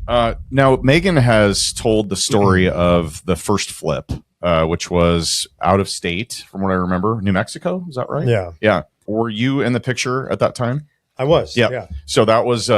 Now, Megan has told the story of the first flip, which was out of state, from what I remember, New Mexico. Is that right? Yeah. Yeah. Were you in the picture at that time? I was. Yeah. Yeah. So that was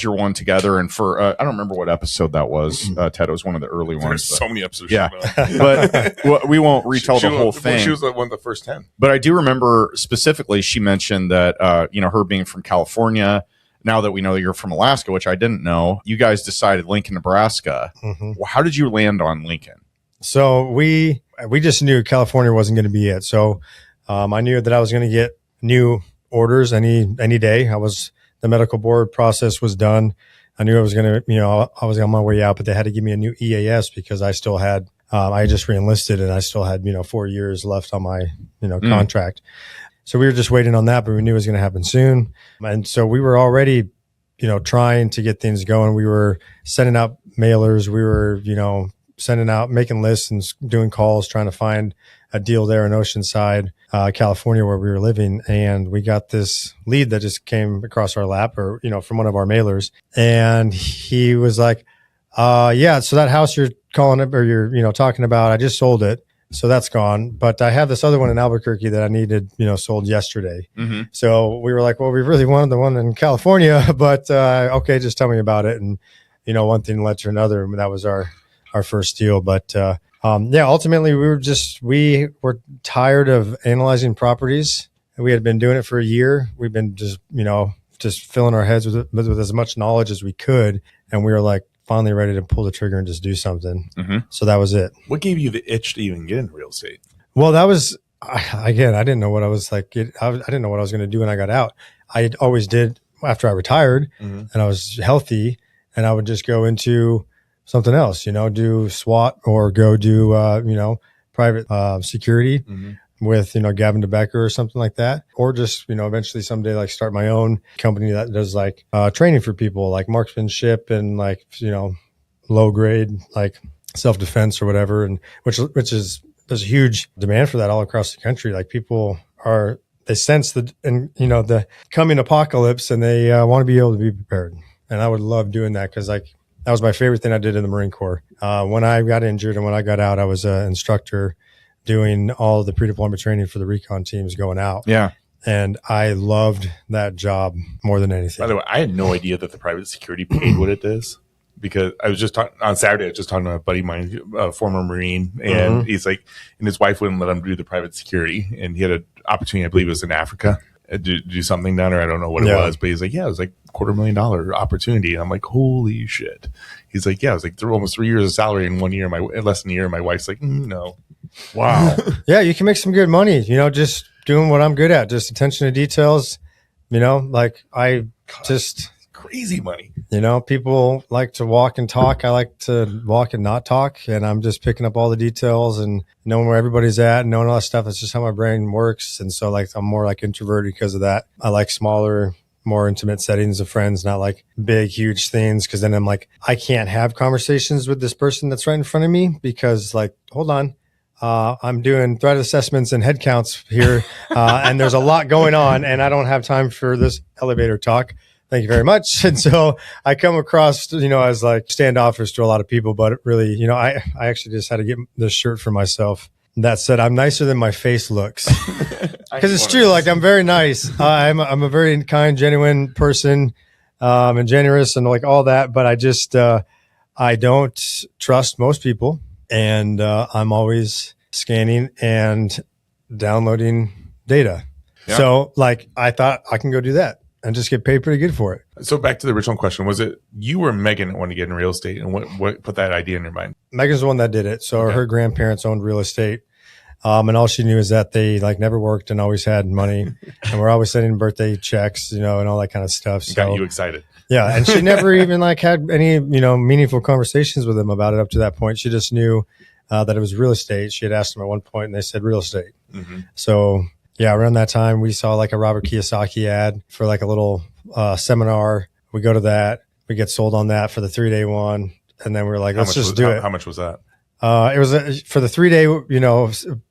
your one together, and for I don't remember what episode that was. Ted, it was one of the early ones. There's so many episodes. Yeah, but we won't retell the whole thing. She was one of the first 10. But I do remember specifically she mentioned that her being from California. Now that we know that you're from Alaska, which I didn't know, you guys decided Lincoln, Nebraska. Mm-hmm. Well, how did you land on Lincoln? So we just knew California wasn't going to be it. So I knew that I was going to get new orders any day. The medical board process was done. I knew I was going to, I was on my way out, but they had to give me a new EAS because I still had, I just reenlisted and I still had, 4 years left on my, contract. So we were just waiting on that, but we knew it was going to happen soon. And so we were already, trying to get things going. We were sending out mailers. We were, sending out, making lists and doing calls, trying to find a deal there in Oceanside, California, where we were living. And we got this lead that just came across our lap or, from one of our mailers. And he was like, yeah, so that house you're calling it or you're, talking about, I just sold it. So that's gone. But I have this other one in Albuquerque that I needed, sold yesterday. Mm-hmm. So we were like, well, we really wanted the one in California, but okay, just tell me about it. And, one thing led to another. And that was our first deal. But ultimately we were tired of analyzing properties. We had been doing it for a year. We've been just filling our heads with as much knowledge as we could. And we were like, finally ready to pull the trigger and just do something. Mm-hmm. So that was it. What gave you the itch to even get into real estate? Well, that was, again, I didn't know what I was like. I didn't know what I was going to do when I got out. I always did after I retired and I was healthy and I would just go into something else, do SWAT or go do, private security with, Gavin DeBecker or something like that. Or just, eventually someday like start my own company that does like training for people like marksmanship and like, low grade, like self-defense or whatever. And which is, there's a huge demand for that all across the country. Like they sense the coming apocalypse and they want to be able to be prepared. And I would love doing that because like that was my favorite thing I did in the Marine Corps. When I got injured and when I got out, I was an instructor doing all the pre-deployment training for the recon teams going out. Yeah. And I loved that job more than anything. By the way, I had no idea that the private security paid what it is because I was just on Saturday, I was just talking to a buddy of mine, a former Marine, and he's like, and his wife wouldn't let him do the private security. And he had an opportunity, I believe it was in Africa, to do something down there. I don't know what it was, but he's like, yeah, it was like $250,000 opportunity. And I'm like, holy shit. He's like, yeah, it was like almost 3 years of salary in 1 year. Less than a year. My wife's like, no. Wow. Yeah, you can make some good money, just doing what I'm good at, just attention to details, like just crazy money. People like to walk and talk. I like to walk and not talk. And I'm just picking up all the details and knowing where everybody's at and knowing all that stuff. That's just how my brain works. And so like I'm more like introverted because of that. I like smaller, more intimate settings of friends, not like big, huge things. Cause then I'm like, I can't have conversations with this person that's right in front of me because like, hold on. I'm doing threat assessments and head counts here. And there's a lot going on and I don't have time for this elevator talk. Thank you very much. And so I come across, as like standoffish to a lot of people, but really, I actually just had to get this shirt for myself. That said, I'm nicer than my face looks because it's true. Like I'm very nice. I'm a very kind, genuine person, and generous and like all that. But I just, I don't trust most people. And I'm always scanning and downloading data. Yeah. So like I thought I can go do that and just get paid pretty good for it. So back to the original question, was it you or Megan that wanted to get in real estate and what put that idea in your mind? Megan's the one that did it. So her grandparents owned real estate. And all she knew is that they like never worked and always had money and we're always sending birthday checks, and all that kind of stuff. So got you excited. Yeah. And she never even like had any, meaningful conversations with them about it up to that point. She just knew that it was real estate. She had asked them at one point and they said real estate. Mm-hmm. So yeah, around that time we saw like a Robert Kiyosaki ad for like a little seminar. We go to that, we get sold on that for the 3-day one. And then we're like, let's just do it. How much was that? It was for the 3-day,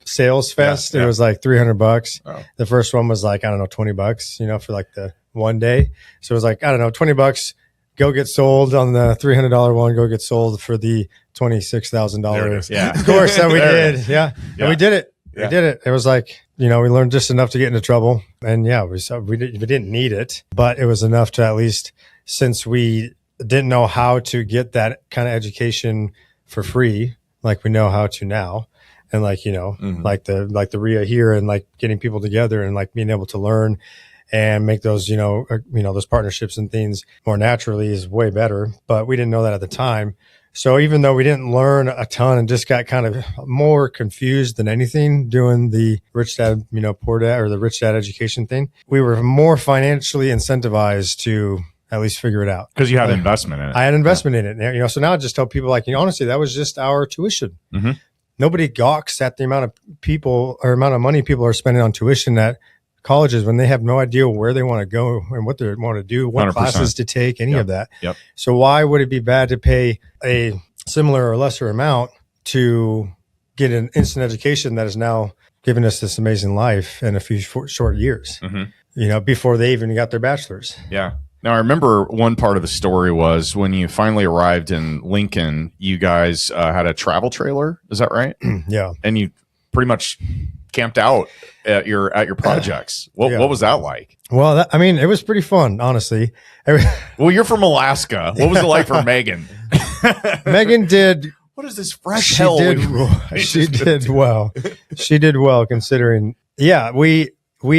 sales fest. Yeah. It was like $300. Oh. The first one was like, I don't know, $20, for like the 1 day. So it was like, I don't know, $20, go get sold on the $300 one, go get sold for the $26,000. Yeah. Course that we There it did. is. Yeah. Yeah. And we did it. Yeah. We did it. It was like, we learned just enough to get into trouble. And yeah, we didn't need it, but it was enough to at least, since we didn't know how to get that kind of education for free, like we know how to now. And like, like the RIA here, and like getting people together and like being able to learn and make those, those partnerships and things more naturally is way better. But we didn't know that at the time. So even though we didn't learn a ton and just got kind of more confused than anything doing the Rich Dad, Poor Dad, or the Rich Dad education thing, we were more financially incentivized to at least figure it out. Because you had investment in it. I had investment in it. So now I just tell people like, honestly, that was just our tuition. Mm-hmm. Nobody gawks at the amount of people or amount of money people are spending on tuition at colleges when they have no idea where they want to go and what they want to do, what 100%. classes to take, any Yep. of that. Yep. So why would it be bad to pay a similar or lesser amount to get an instant education that is now giving us this amazing life in a few short years, Mm-hmm. Before they even got their bachelor's? Yeah. Now, I remember one part of the story was when you finally arrived in Lincoln, you guys had a travel trailer. Is that right? Yeah. And you pretty much camped out at your projects. Yeah. What was that like? Well, it was pretty fun, honestly. Well, you're from Alaska. What was it like for Megan? Megan did. What is this fresh She hell? did. She did well. She did well considering. Yeah, we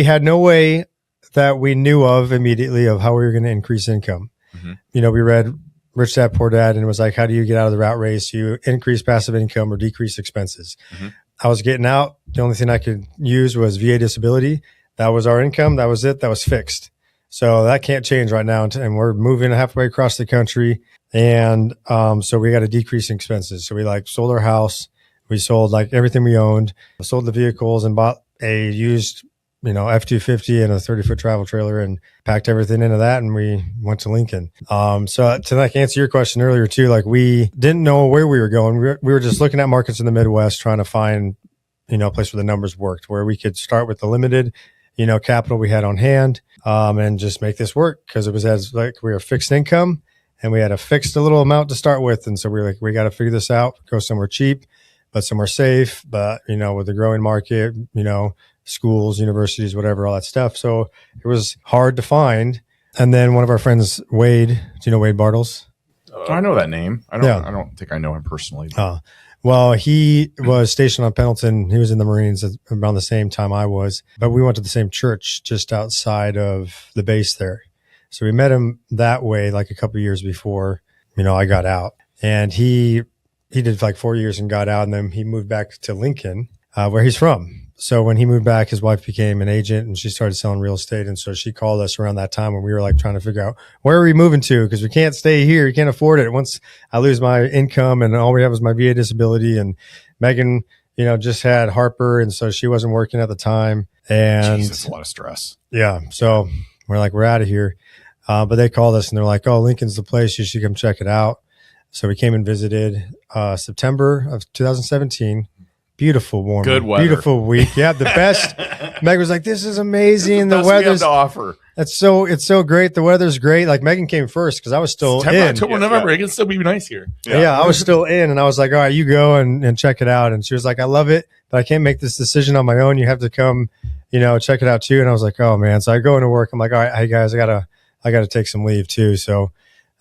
had no way that we knew of immediately of how we were going to increase income. Mhm. We read Rich Dad Poor Dad, and it was like, how do you get out of the rat race? You increase passive income or decrease expenses. Mhm. I was getting out. The only thing I could use was VA disability. That was our income. That was it. That was fixed. So that can't change right now. And we're moving halfway across the country. And so we got to decrease expenses. So we sold our house. We sold everything we owned, sold the vehicles, and bought a used F-250 and a 30-foot travel trailer and packed everything into that. And we went to Lincoln. So to answer your question earlier too, we didn't know where we were going. We were just looking at markets in the Midwest, trying to find, a place where the numbers worked, where we could start with the limited, capital we had on hand, and just make this work. Cause it was we were fixed income and we had a fixed a little amount to start with. And so we were we got to figure this out, go somewhere cheap, but somewhere safe, but, with the growing market, schools, universities, whatever, all that stuff. So it was hard to find. And then one of our friends, Wade, do you know Wade Bartles? I know that name. I don't. Yeah. I don't think I know him personally. Well, he was stationed on Pendleton. He was in the Marines around the same time I was, but we went to the same church just outside of the base there. So we met him that way, a couple of years before, I got out. And he did 4 years and got out, and then he moved back to Lincoln, where he's from. So when he moved back, his wife became an agent and she started selling real estate. And so she called us around that time when we were trying to figure out where are we moving to? Because we can't stay here. You can't afford it. Once I lose my income and all we have is my VA disability, and Megan, just had Harper. And so she wasn't working at the time. And Jesus, a lot of stress. yeah, so we're out of here. But they called us and they're like, oh, Lincoln's the place. You should come check it out. So we came and visited September of 2017. Beautiful, warm, Good weather. beautiful week. Yeah, the best. Meg was like, "This is amazing. The That's what we have weather's to offer. it's so great. The weather's great." Megan came first because I was still September, in. October, November. It can still be nice here. Yeah, I was still in, and I was like, "All right, you go and check it out." And she was like, "I love it, but I can't make this decision on my own. You have to come, check it out too." And I was like, "Oh man!" So I go into work. I'm like, "All right, hey guys, I gotta take some leave too." So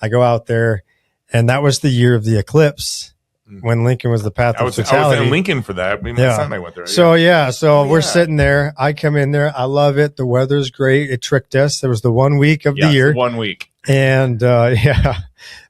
I go out there, and that was the year of the eclipse. When Lincoln was the path I of was fatality. in Lincoln for that. My Yeah. son and I went there. So Oh, we're yeah. sitting there. I come in there. I love it. The weather's great. It tricked us. There was the 1 week of the year, 1 week. and yeah.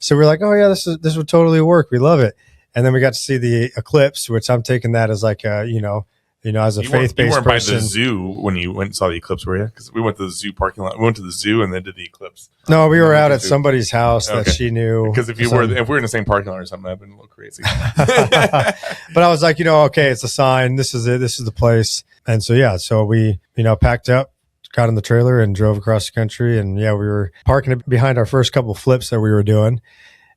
So we're like, oh yeah, this would totally work. We love it. And then we got to see the eclipse, which I'm taking that as as a You faith-based weren't by person. the zoo when you went and saw the eclipse, were you? Because we went to the zoo parking lot. We went to the zoo and then did the eclipse. No, we were out at Zoo. somebody's house that Okay. she knew. Because if we were in the same parking lot or something, that'd been a little crazy. But I was like, okay, it's a sign. This is it. This is the place. And so, yeah, so we, packed up, got in the trailer and drove across the country. And yeah, we were parking it behind our first couple flips that we were doing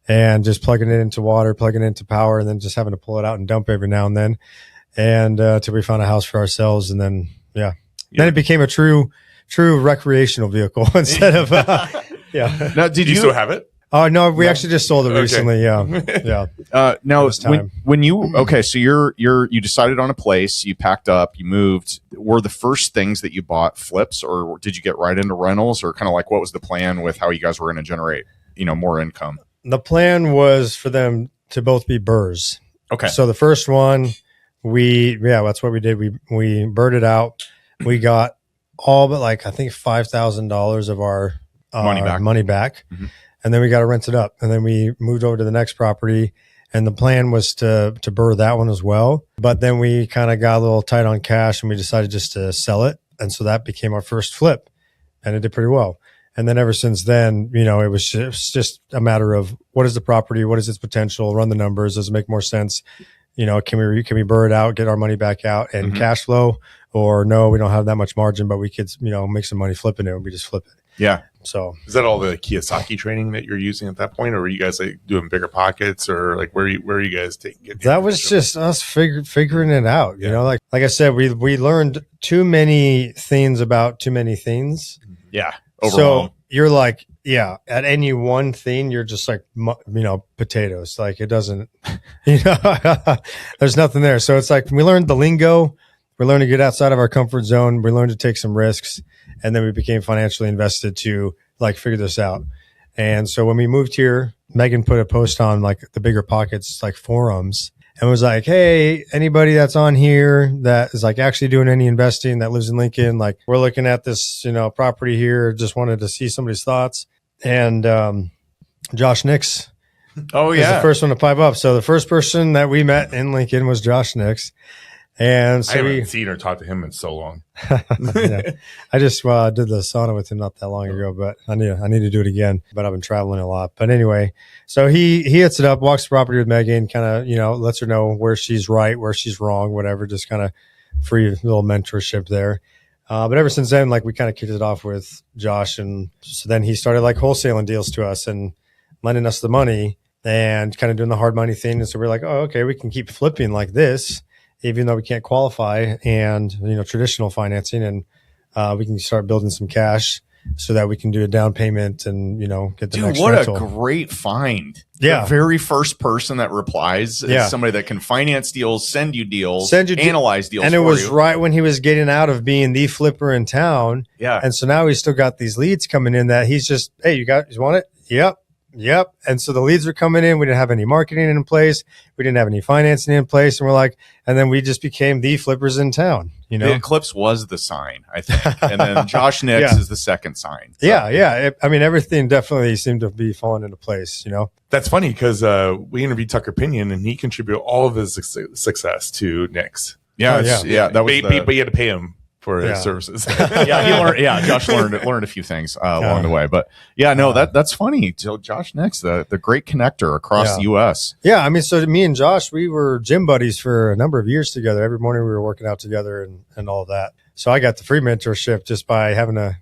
and just plugging it into water, plugging it into power, and then just having to pull it out and dump every now and then. And till we found a house for ourselves. And then, then it became a true recreational vehicle instead of, yeah. Now, Do you still have it? Oh no, we actually just sold it recently. Yeah, yeah. Now, This time. when you so you decided on a place, you packed up, you moved. Were the first things that you bought flips, or did you get right into rentals, or kind of like what was the plan with how you guys were going to generate more income? The plan was for them to both be burrs. Okay, So the first one, that's what we did. We birded out. We got all but like I think $5,000 of our money back. Mhm. And then we got to rent it up. And then we moved over to the next property. And the plan was to burr that one as well. But then we kind of got a little tight on cash and we decided just to sell it. And so that became our first flip. And it did pretty well. And then ever since then, it was just a matter of what is the property? What is its potential? Run the numbers. Does it make more sense? Can we burr it out, get our money back out and cash flow? Or no, we don't have that much margin, but we could, make some money flipping it and we just flip it. yeah. So Is that all the Kiyosaki training that you're using at that point, or were you guys like doing bigger pockets, or like where are you guys taking? that was just us figuring it out. Like I said, we learned too many things about too many things. Yeah. So you're like, at any one thing, you're just like, potatoes. Like it doesn't, there's nothing there. So it's like we learned the lingo. We learned to get outside of our comfort zone. We learned to take some risks. And then we became financially invested to like figure this out. And so when we moved here, Megan put a post on like the Bigger Pockets, like forums, and was like, hey, anybody that's on here that is like actually doing any investing that lives in Lincoln, like we're looking at this, property here. Just wanted to see somebody's thoughts. And Josh Nix Oh was yeah. the first one to pipe up. So the first person that we met in Lincoln was Josh Nix. And so I haven't seen or talked to him in so long. yeah. I just did the sauna with him not that long ago, but I need to do it again. But I've been traveling a lot. But anyway, so he hits it up, walks the property with Megan, kind of lets her know where she's right, where she's wrong, whatever. Just kind of free little mentorship there. But ever since then, like we kind of kicked it off with Josh, and so then he started like wholesaling deals to us and lending us the money and kind of doing the hard money thing. And so we're like, oh, okay, we can keep flipping like this, even though we can't qualify and, traditional financing, and we can start building some cash so that we can do a down payment and, get the Dude, next what rental. a great find. Yeah. The very first person that replies is Yeah. somebody that can finance deals, send you deals, Send you analyze deals. And it for was you. right when he was getting out of being the flipper in town. Yeah. And so now he's still got these leads coming in that he's just, hey, you want it? Yep. And so the leads are coming in. We didn't have any marketing in place. We didn't have any financing in place. And we're like, and then we just became the flippers in town, The Eclipse was the sign, I think. And then Josh Nix Yeah. is the second sign. So- Yeah. Everything definitely seemed to be falling into place, That's funny because we interviewed Tucker Pinion and he contributed all of his success to Nix. Yeah. Oh, it's- yeah. That was But you had to pay him for his Yeah. services. yeah, he learned. Yeah, Josh learned a few things along the way, but that's funny. So Josh Nix, the great connector across Yeah. the U.S. Yeah. So me and Josh, we were gym buddies for a number of years together. Every morning we were working out together and all of that. So I got the free mentorship just by having to,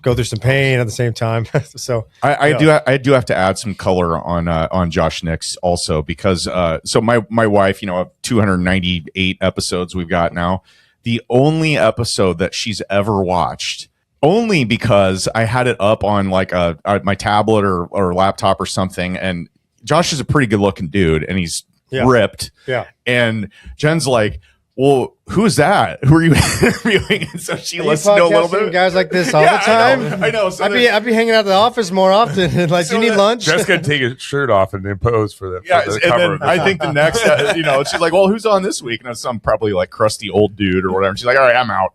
go through some pain at the same time. So I do have to add some color on Josh Nix also because so my wife, 298 episodes we've got now. The only episode that she's ever watched, only because I had it up on like my tablet or laptop or something, and Josh is a pretty good looking dude, and he's ripped. yeah. And Jen's like, well, who's that? Who are you interviewing? And so she lets know a little bit. Guys like this all the time. I know. So I'd be hanging out at the office more often. And like, So do you need that- lunch? Jessica take his shirt off and then pose for the, yeah, for the and cover. then of the I think the next, she's like, well, who's on this week? And it's some probably like crusty old dude or whatever. And she's like, all right, I'm out.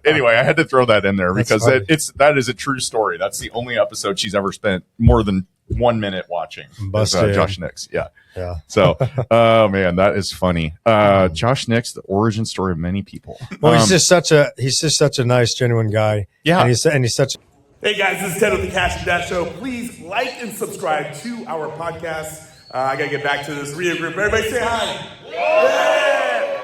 Anyway, I had to throw that in there That's because funny. that is a true story. That's the only episode she's ever spent more than 1 minute watching. Busted. Josh Nix. Yeah. Yeah. So, oh man, that is funny. Josh Nix, the origin story of many people. Well, he's just such a nice, genuine guy. Yeah. And he's such. Hey guys, this is Ted with the Cash and Dash Show. Please like and subscribe to our podcast. I gotta get back to this Rio group. Everybody say hi. Yeah.